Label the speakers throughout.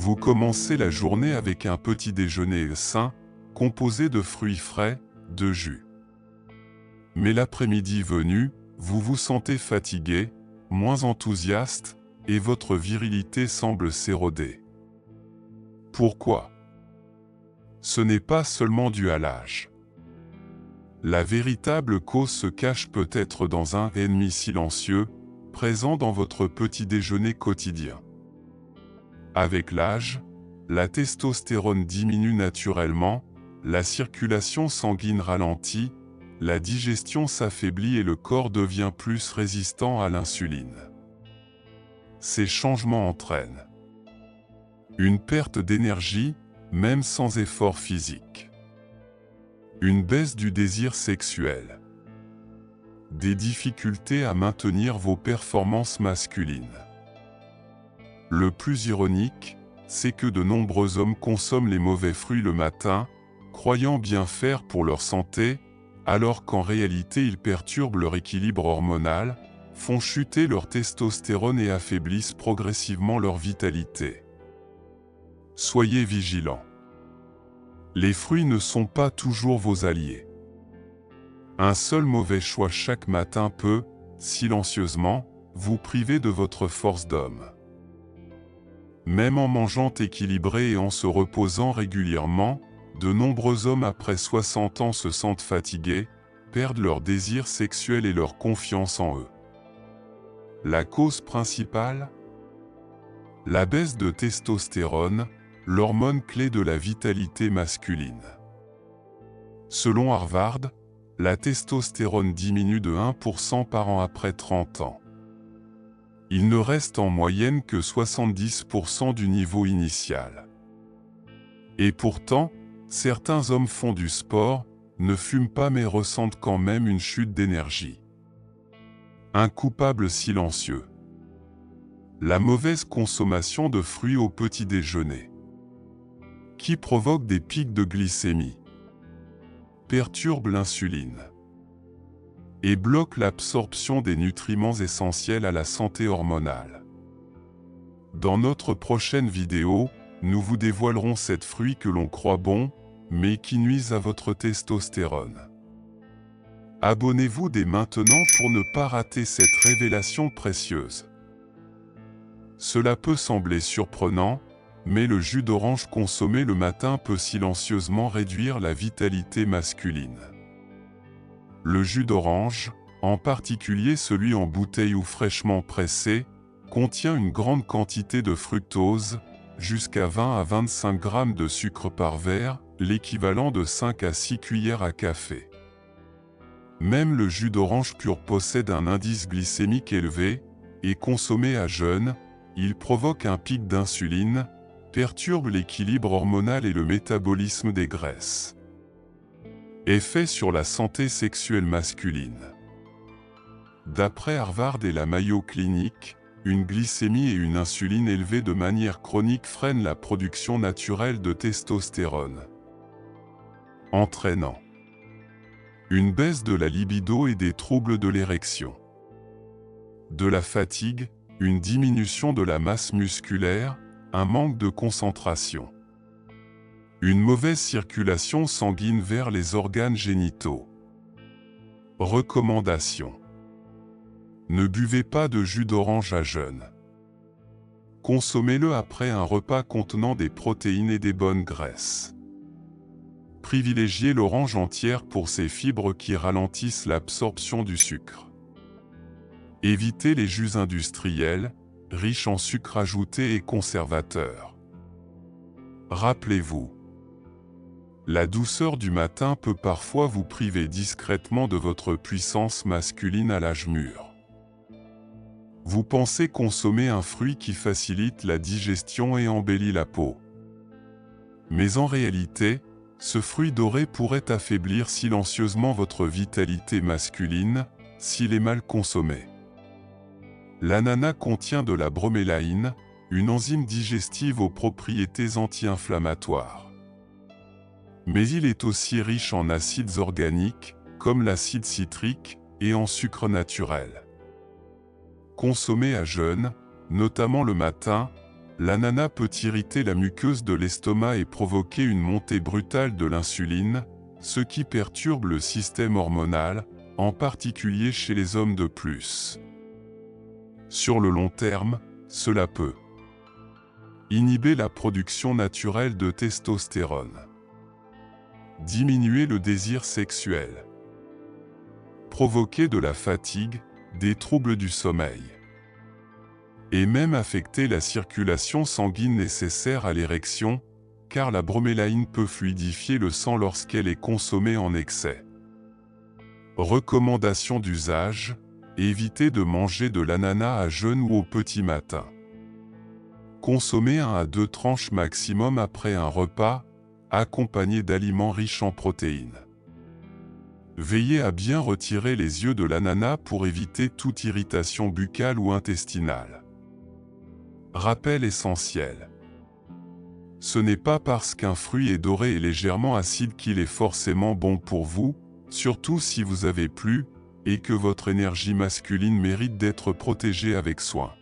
Speaker 1: Vous commencez la journée avec un petit déjeuner sain, composé de fruits frais, de jus. Mais l'après-midi venu, vous vous sentez fatigué, moins enthousiaste, et votre virilité semble s'éroder. Pourquoi? Ce n'est pas seulement dû à l'âge. La véritable cause se cache peut-être dans un ennemi silencieux, présent dans votre petit déjeuner quotidien. Avec l'âge, la testostérone diminue naturellement, la circulation sanguine ralentit, la digestion s'affaiblit et le corps devient plus résistant à l'insuline. Ces changements entraînent une perte d'énergie, même sans effort physique. Une baisse du désir sexuel. Des difficultés à maintenir vos performances masculines. Le plus ironique, c'est que de nombreux hommes consomment les mauvais fruits le matin, croyant bien faire pour leur santé, alors qu'en réalité ils perturbent leur équilibre hormonal, font chuter leur testostérone et affaiblissent progressivement leur vitalité. Soyez vigilants. Les fruits ne sont pas toujours vos alliés. Un seul mauvais choix chaque matin peut, silencieusement, vous priver de votre force d'homme. Même en mangeant équilibré et en se reposant régulièrement, de nombreux hommes après 60 ans se sentent fatigués, perdent leur désir sexuel et leur confiance en eux. La cause principale? La baisse de testostérone, l'hormone clé de la vitalité masculine. Selon Harvard, la testostérone diminue de 1% par an après 30 ans. Il ne reste en moyenne que 70% du niveau initial. Et pourtant, certains hommes font du sport, ne fument pas mais ressentent quand même une chute d'énergie. Un coupable silencieux. La mauvaise consommation de fruits au petit déjeuner. Qui provoque des pics de glycémie, perturbe l'insuline et bloque l'absorption des nutriments essentiels à la santé hormonale. Dans notre prochaine vidéo, nous vous dévoilerons sept fruits que l'on croit bons, mais qui nuisent à votre testostérone. Abonnez-vous dès maintenant pour ne pas rater cette révélation précieuse. Cela peut sembler surprenant, mais le jus d'orange consommé le matin peut silencieusement réduire la vitalité masculine. Le jus d'orange, en particulier celui en bouteille ou fraîchement pressé, contient une grande quantité de fructose, jusqu'à 20 à 25 grammes de sucre par verre, l'équivalent de 5 à 6 cuillères à café. Même le jus d'orange pur possède un indice glycémique élevé, et consommé à jeûne, il provoque un pic d'insuline, perturbe l'équilibre hormonal et le métabolisme des graisses. Effet sur la santé sexuelle masculine. D'après Harvard et la Mayo Clinic, une glycémie et une insuline élevées de manière chronique freinent la production naturelle de testostérone, entraînant une baisse de la libido et des troubles de l'érection, de la fatigue, une diminution de la masse musculaire, un manque de concentration. Une mauvaise circulation sanguine vers les organes génitaux. Recommandation. Ne buvez pas de jus d'orange à jeûne. Consommez-le après un repas contenant des protéines et des bonnes graisses. Privilégiez l'orange entière pour ses fibres qui ralentissent l'absorption du sucre. Évitez les jus industriels, riches en sucre ajouté et conservateurs. Rappelez-vous, la douceur du matin peut parfois vous priver discrètement de votre puissance masculine à l'âge mûr. Vous pensez consommer un fruit qui facilite la digestion et embellit la peau. Mais en réalité, ce fruit doré pourrait affaiblir silencieusement votre vitalité masculine, s'il est mal consommé. L'ananas contient de la bromélaïne, une enzyme digestive aux propriétés anti-inflammatoires. Mais il est aussi riche en acides organiques, comme l'acide citrique, et en sucre naturel. Consommé à jeûne, notamment le matin, l'ananas peut irriter la muqueuse de l'estomac et provoquer une montée brutale de l'insuline, ce qui perturbe le système hormonal, en particulier chez les hommes de plus. Sur le long terme, cela peut inhiber la production naturelle de testostérone, diminuer le désir sexuel, provoquer de la fatigue, des troubles du sommeil, et même affecter la circulation sanguine nécessaire à l'érection, car la bromélaïne peut fluidifier le sang lorsqu'elle est consommée en excès. Recommandation d'usage: évitez de manger de l'ananas à jeun ou au petit matin. Consommez 1 à 2 tranches maximum après un repas, accompagné d'aliments riches en protéines. Veillez à bien retirer les yeux de l'ananas pour éviter toute irritation buccale ou intestinale. Rappel essentiel. Ce n'est pas parce qu'un fruit est doré et légèrement acide qu'il est forcément bon pour vous, surtout si vous avez plu, et que votre énergie masculine mérite d'être protégée avec soin.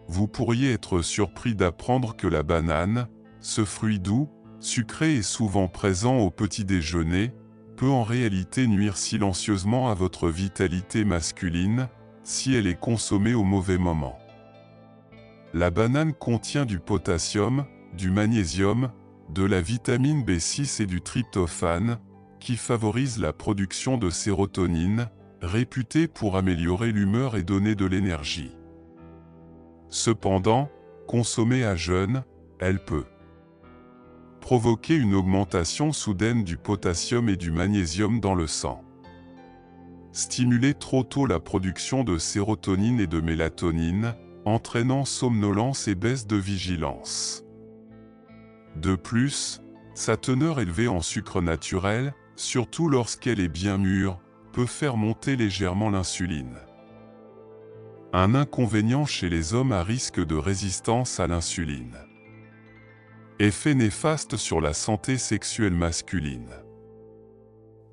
Speaker 1: Vous pourriez être surpris d'apprendre que la banane, ce fruit doux, sucré et souvent présent au petit déjeuner, peut en réalité nuire silencieusement à votre vitalité masculine, si elle est consommée au mauvais moment. La banane contient du potassium, du magnésium, de la vitamine B6 et du tryptophane, qui favorisent la production de sérotonine, réputée pour améliorer l'humeur et donner de l'énergie. Cependant, consommée à jeun, elle peut provoquer une augmentation soudaine du potassium et du magnésium dans le sang. Stimuler trop tôt la production de sérotonine et de mélatonine, entraînant somnolence et baisse de vigilance. De plus, sa teneur élevée en sucre naturel, surtout lorsqu'elle est bien mûre, peut faire monter légèrement l'insuline. Un inconvénient chez les hommes à risque de résistance à l'insuline. Effet néfaste sur la santé sexuelle masculine.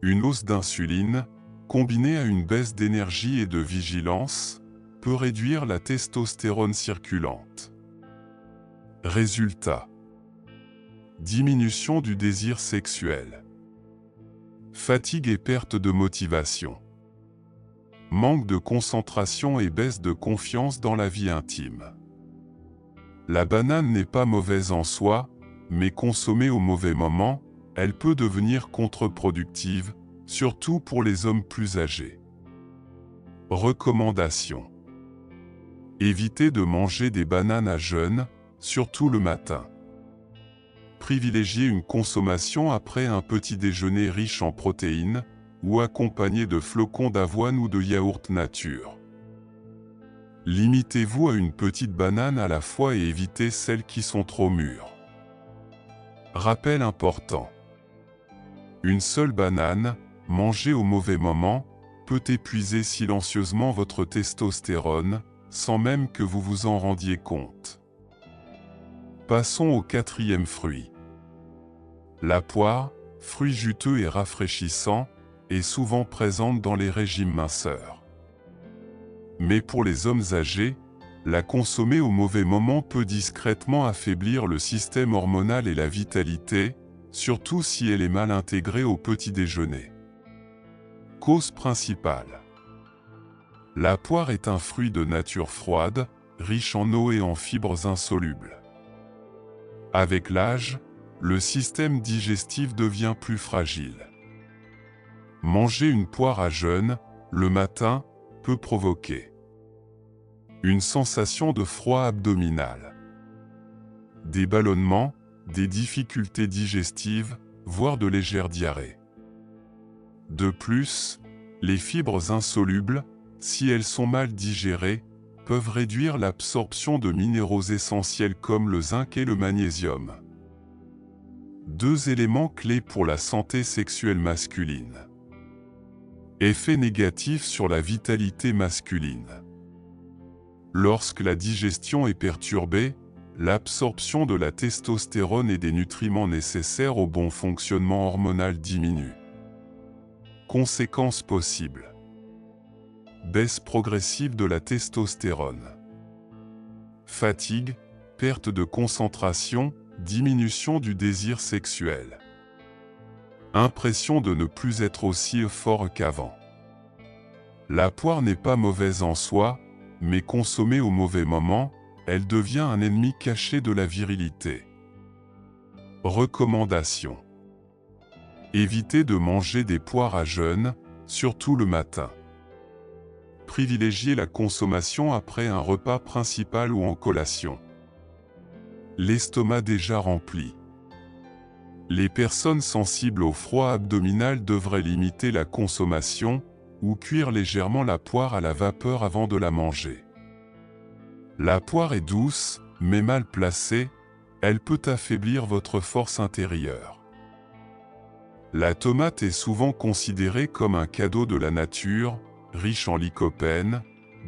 Speaker 1: Une hausse d'insuline, combinée à une baisse d'énergie et de vigilance, peut réduire la testostérone circulante. Résultat: diminution du désir sexuel, fatigue et perte de motivation, manque de concentration et baisse de confiance dans la vie intime. La banane n'est pas mauvaise en soi, mais consommée au mauvais moment, elle peut devenir contre-productive, surtout pour les hommes plus âgés. Recommandation: évitez de manger des bananes à jeun, surtout le matin. Privilégiez une consommation après un petit déjeuner riche en protéines, ou accompagné de flocons d'avoine ou de yaourt nature. Limitez-vous à une petite banane à la fois et évitez celles qui sont trop mûres. Rappel important: une seule banane, mangée au mauvais moment, peut épuiser silencieusement votre testostérone, sans même que vous vous en rendiez compte. Passons au 4e fruit. La poire, fruit juteux et rafraîchissant, est souvent présente dans les régimes minceurs. Mais pour les hommes âgés, la consommer au mauvais moment peut discrètement affaiblir le système hormonal et la vitalité, surtout si elle est mal intégrée au petit déjeuner. Cause principale: la poire est un fruit de nature froide, riche en eau et en fibres insolubles. Avec l'âge, le système digestif devient plus fragile. Manger une poire à jeun, le matin, peut provoquer une sensation de froid abdominal, des ballonnements, des difficultés digestives, voire de légères diarrhées. De plus, les fibres insolubles, si elles sont mal digérées, peuvent réduire l'absorption de minéraux essentiels comme le zinc et le magnésium. 2 éléments clés pour la santé sexuelle masculine. Effet négatif sur la vitalité masculine. Lorsque la digestion est perturbée, l'absorption de la testostérone et des nutriments nécessaires au bon fonctionnement hormonal diminue. Conséquences possibles: baisse progressive de la testostérone, fatigue, perte de concentration, diminution du désir sexuel. Impression de ne plus être aussi fort qu'avant. La poire n'est pas mauvaise en soi, mais consommée au mauvais moment, elle devient un ennemi caché de la virilité. Recommandation. Évitez de manger des poires à jeûne, surtout le matin. Privilégiez la consommation après un repas principal ou en collation. L'estomac déjà rempli. Les personnes sensibles au froid abdominal devraient limiter la consommation ou cuire légèrement la poire à la vapeur avant de la manger. La poire est douce, mais mal placée, elle peut affaiblir votre force intérieure. La tomate est souvent considérée comme un cadeau de la nature, riche en lycopène,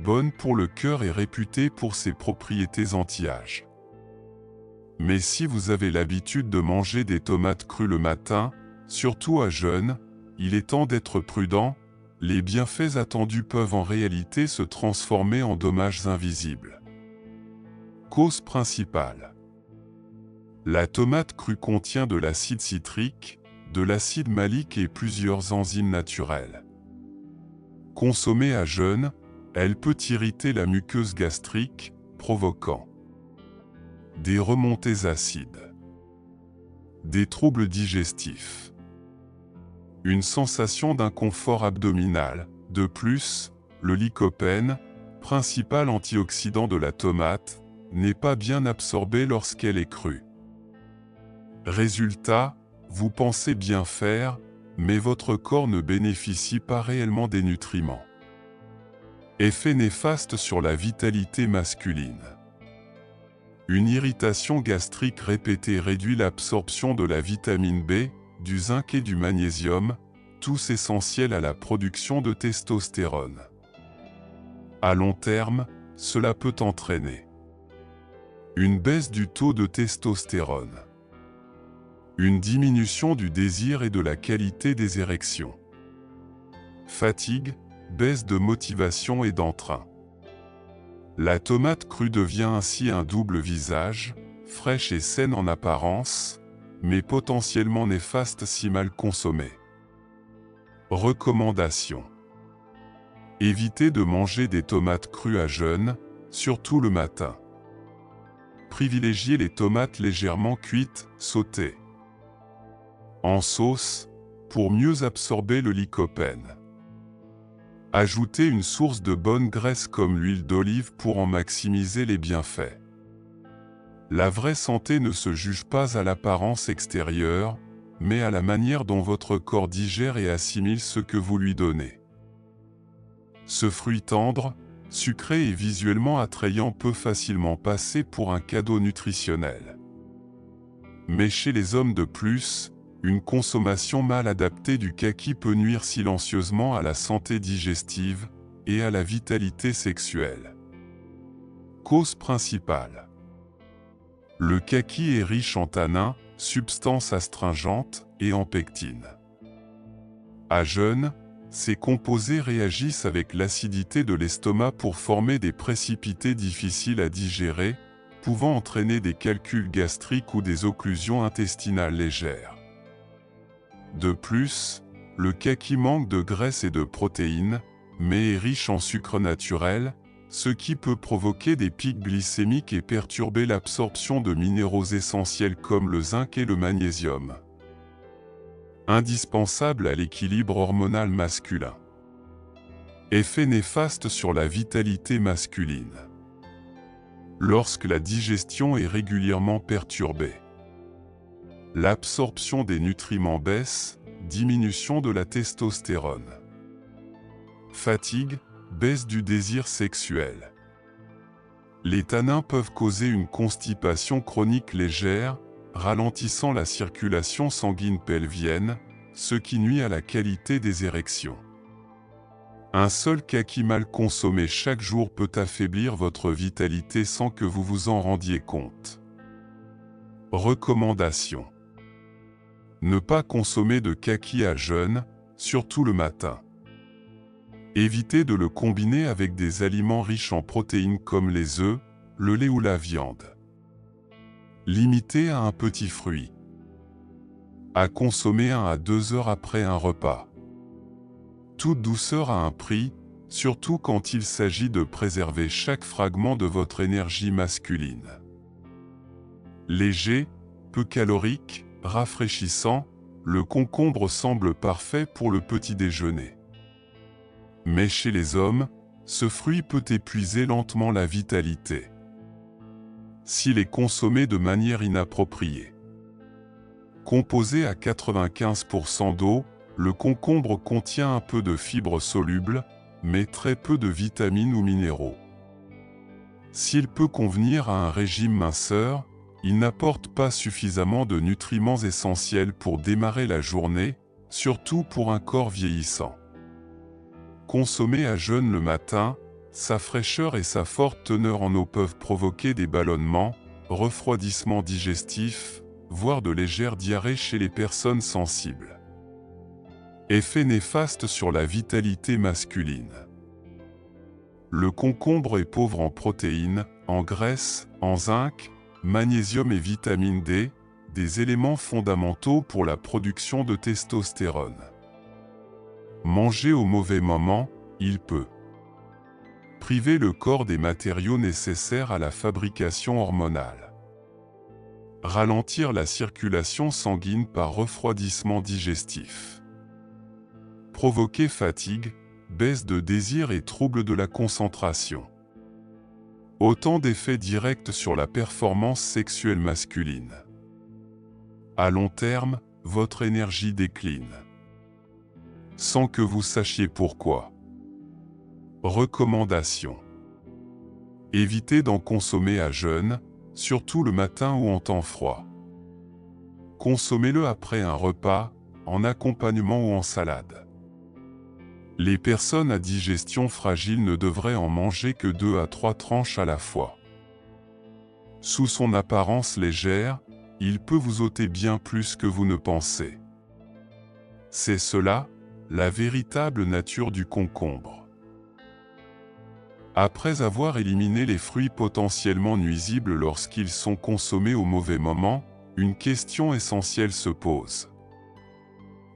Speaker 1: bonne pour le cœur et réputée pour ses propriétés anti-âge. Mais si vous avez l'habitude de manger des tomates crues le matin, surtout à jeûne, il est temps d'être prudent, les bienfaits attendus peuvent en réalité se transformer en dommages invisibles. Cause principale. La tomate crue contient de l'acide citrique, de l'acide malique et plusieurs enzymes naturelles. Consommée à jeûne, elle peut irriter la muqueuse gastrique, provoquant des remontées acides, des troubles digestifs, une sensation d'inconfort abdominal. De plus, le lycopène, principal antioxydant de la tomate, n'est pas bien absorbé lorsqu'elle est crue. Résultat, vous pensez bien faire, mais votre corps ne bénéficie pas réellement des nutriments. Effet néfaste sur la vitalité masculine. Une irritation gastrique répétée réduit l'absorption de la vitamine B, du zinc et du magnésium, tous essentiels à la production de testostérone. À long terme, cela peut entraîner une baisse du taux de testostérone, une diminution du désir et de la qualité des érections, fatigue, baisse de motivation et d'entrain. La tomate crue devient ainsi un double visage, fraîche et saine en apparence, mais potentiellement néfaste si mal consommée. Recommandation. Évitez de manger des tomates crues à jeûne, surtout le matin. Privilégiez les tomates légèrement cuites, sautées en sauce, pour mieux absorber le lycopène. Ajoutez une source de bonne graisse comme l'huile d'olive pour en maximiser les bienfaits. La vraie santé ne se juge pas à l'apparence extérieure, mais à la manière dont votre corps digère et assimile ce que vous lui donnez. Ce fruit tendre, sucré et visuellement attrayant peut facilement passer pour un cadeau nutritionnel. Mais chez les hommes de plus, une consommation mal adaptée du kaki peut nuire silencieusement à la santé digestive et à la vitalité sexuelle. Cause principale. Le kaki est riche en tanins, substances astringentes, et en pectine. À jeûne, ces composés réagissent avec l'acidité de l'estomac pour former des précipités difficiles à digérer, pouvant entraîner des calculs gastriques ou des occlusions intestinales légères. De plus, le kaki manque de graisse et de protéines, mais est riche en sucre naturel, ce qui peut provoquer des pics glycémiques et perturber l'absorption de minéraux essentiels comme le zinc et le magnésium. Indispensable à l'équilibre hormonal masculin. Effet néfaste sur la vitalité masculine. Lorsque la digestion est régulièrement perturbée, l'absorption des nutriments baisse, diminution de la testostérone. Fatigue, baisse du désir sexuel. Les tanins peuvent causer une constipation chronique légère, ralentissant la circulation sanguine pelvienne, ce qui nuit à la qualité des érections. Un seul kaki mal consommé chaque jour peut affaiblir votre vitalité sans que vous vous en rendiez compte. Recommandation. Ne pas consommer de kaki à jeûne, surtout le matin. Évitez de le combiner avec des aliments riches en protéines comme les œufs, le lait ou la viande. Limitez à un petit fruit. À consommer 1 à 2 heures après un repas. Toute douceur a un prix, surtout quand il s'agit de préserver chaque fragment de votre énergie masculine. Léger, peu calorique, rafraîchissant, le concombre semble parfait pour le petit déjeuner. Mais chez les hommes, ce fruit peut épuiser lentement la vitalité s'il est consommé de manière inappropriée. Composé à 95% d'eau, le concombre contient un peu de fibres solubles, mais très peu de vitamines ou minéraux. S'il peut convenir à un régime minceur, il n'apporte pas suffisamment de nutriments essentiels pour démarrer la journée, surtout pour un corps vieillissant. Consommé à jeûne le matin, sa fraîcheur et sa forte teneur en eau peuvent provoquer des ballonnements, refroidissements digestifs, voire de légères diarrhées chez les personnes sensibles. Effet néfaste sur la vitalité masculine. Le concombre est pauvre en protéines, en graisses, en zinc, magnésium et vitamine D, des éléments fondamentaux pour la production de testostérone. Mangé au mauvais moment, il peut priver le corps des matériaux nécessaires à la fabrication hormonale. Ralentir la circulation sanguine par refroidissement digestif. Provoquer fatigue, baisse de désir et troubles de la concentration. Autant d'effets directs sur la performance sexuelle masculine. À long terme, votre énergie décline. Sans que vous sachiez pourquoi. Recommandations. Évitez d'en consommer à jeûne, surtout le matin ou en temps froid. Consommez-le après un repas, en accompagnement ou en salade. Les personnes à digestion fragile ne devraient en manger que 2 à 3 tranches à la fois. Sous son apparence légère, il peut vous ôter bien plus que vous ne pensez. C'est cela, la véritable nature du concombre. Après avoir éliminé les fruits potentiellement nuisibles lorsqu'ils sont consommés au mauvais moment, une question essentielle se pose.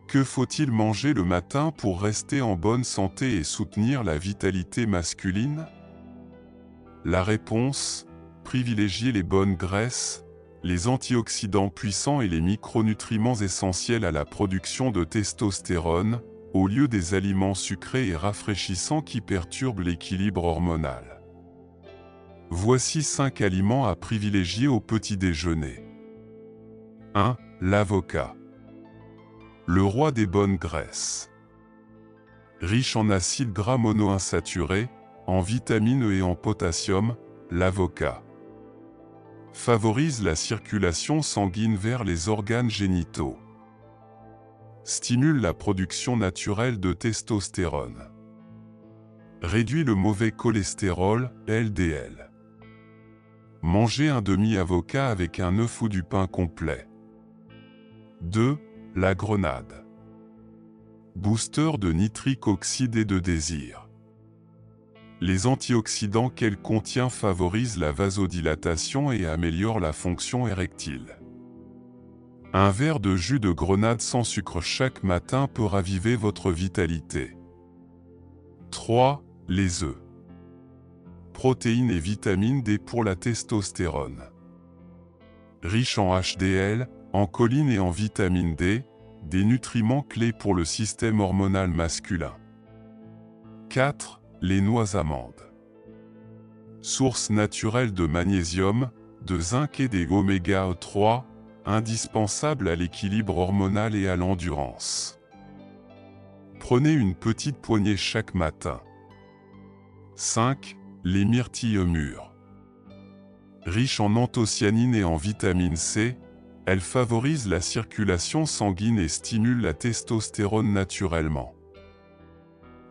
Speaker 1: Que faut-il manger le matin pour rester en bonne santé et soutenir la vitalité masculine? La réponse: privilégier les bonnes graisses, les antioxydants puissants et les micronutriments essentiels à la production de testostérone, au lieu des aliments sucrés et rafraîchissants qui perturbent l'équilibre hormonal. Voici 5 aliments à privilégier au petit déjeuner. 1. L'avocat. Le roi des bonnes graisses. Riche en acides gras monoinsaturés, en vitamines E et en potassium, l'avocat favorise la circulation sanguine vers les organes génitaux. Stimule la production naturelle de testostérone. Réduit le mauvais cholestérol, LDL. Mangez un demi-avocat avec un œuf ou du pain complet. 2. La grenade. Booster de nitrique oxyde et de désir. Les antioxydants qu'elle contient favorisent la vasodilatation et améliorent la fonction érectile. Un verre de jus de grenade sans sucre chaque matin peut raviver votre vitalité. 3. Les œufs. Protéines et vitamine D pour la testostérone. Riche en HDL, en choline et en vitamine D, des nutriments clés pour le système hormonal masculin. 4. Les noix amandes. Source naturelle de magnésium, de zinc et des oméga 3, indispensable à l'équilibre hormonal et à l'endurance. Prenez une petite poignée chaque matin. 5. Les myrtilles mûres. Riches en anthocyanine et en vitamine C, elles favorisent la circulation sanguine et stimulent la testostérone naturellement.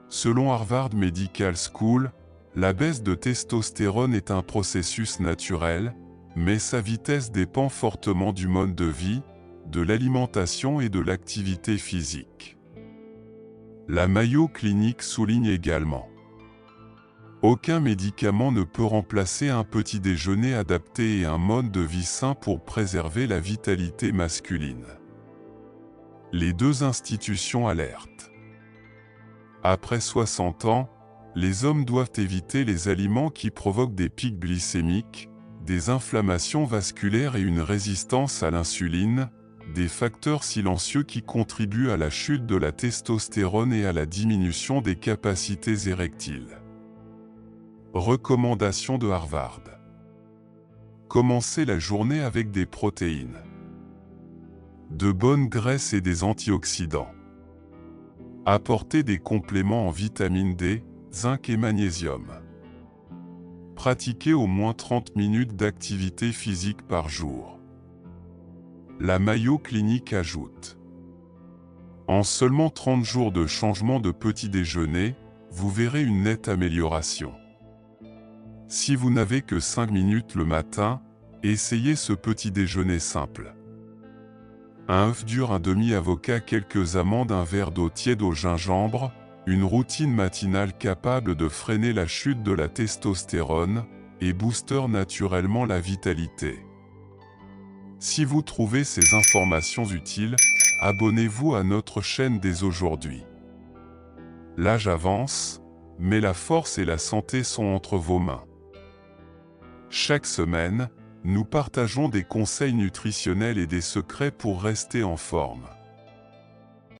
Speaker 1: Selon Harvard Medical School, la baisse de testostérone est un processus naturel, mais sa vitesse dépend fortement du mode de vie, de l'alimentation et de l'activité physique. La Mayo Clinic souligne également: Aucun médicament ne peut remplacer un petit déjeuner adapté et un mode de vie sain pour préserver la vitalité masculine. Les deux institutions alertent. Après 60 ans, les hommes doivent éviter les aliments qui provoquent des pics glycémiques, des inflammations vasculaires et une résistance à l'insuline, des facteurs silencieux qui contribuent à la chute de la testostérone et à la diminution des capacités érectiles. Recommandation de Harvard. Commencez la journée avec des protéines, de bonnes graisses et des antioxydants. Apportez des compléments en vitamine D, zinc et magnésium. Pratiquez au moins 30 minutes d'activité physique par jour. La Mayo Clinic ajoute: en seulement 30 jours de changement de petit déjeuner, vous verrez une nette amélioration. Si vous n'avez que 5 minutes le matin, essayez ce petit déjeuner simple. Un œuf dur, un demi-avocat, quelques amandes, un verre d'eau tiède au gingembre, une routine matinale capable de freiner la chute de la testostérone et booster naturellement la vitalité. Si vous trouvez ces informations utiles, abonnez-vous à notre chaîne dès aujourd'hui. L'âge avance, mais la force et la santé sont entre vos mains. Chaque semaine, nous partageons des conseils nutritionnels et des secrets pour rester en forme.